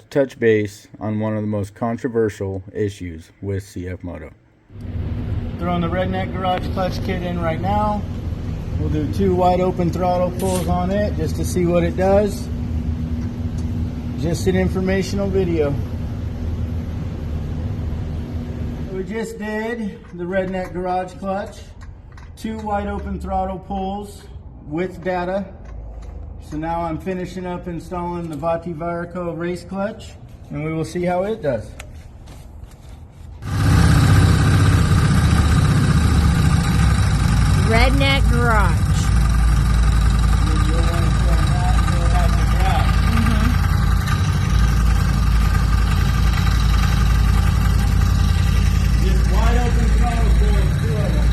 to touch base on one of the most controversial issues with CFMOTO. Throwing the Redneck Garage clutch kit in right now. We'll do 2 wide open throttle pulls on it just to see what it does. Just an informational video. We just did the Redneck Garage clutch. 2 wide open throttle pulls with data. So now I'm finishing up installing the Varco race clutch, and we will see how it does. Redneck Garage. Just wide open throttle pulls, 2 of them.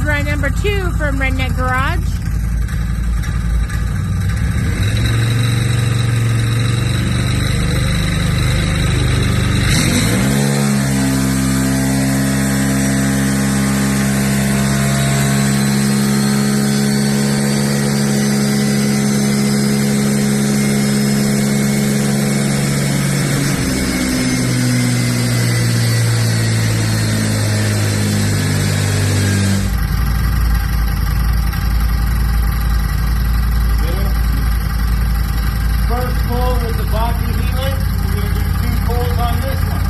Run number 2 from Redneck Garage. First pull with the Baki helix. We're going to do 2 pulls on this one.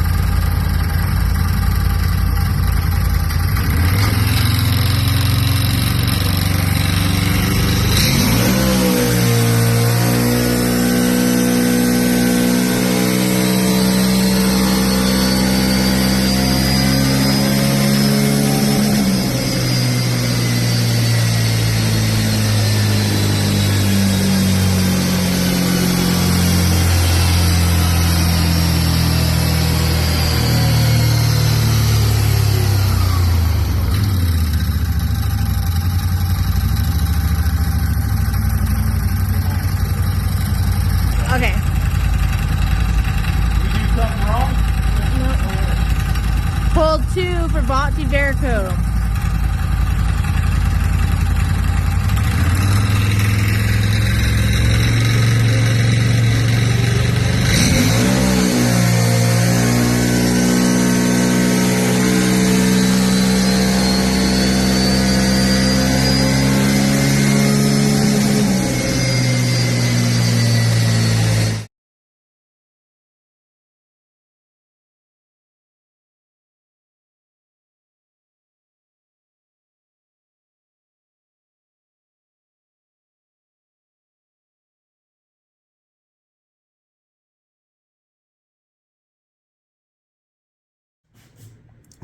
Okay. You do something wrong? Nope. Pull 2 for Varco.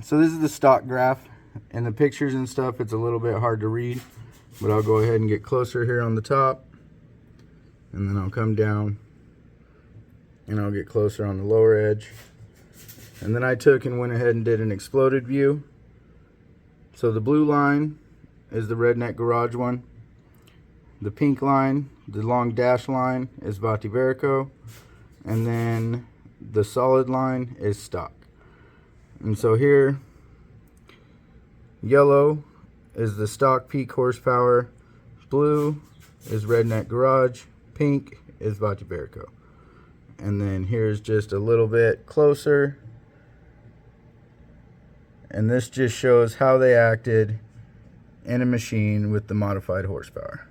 So this is the stock graph, and the pictures and stuff, it's a little bit hard to read, but I'll go ahead and get closer here on the top, and then I'll come down and I'll get closer on the lower edge. And then I took and went ahead and did an exploded view. So the blue line is the Redneck Garage one. The pink line, the long dash line, is Varco, and then the solid line is stock. And so here, yellow is the stock peak horsepower, blue is Redneck Garage, pink is Varco. And then here's just a little bit closer, and this just shows how they acted in a machine with the modified horsepower.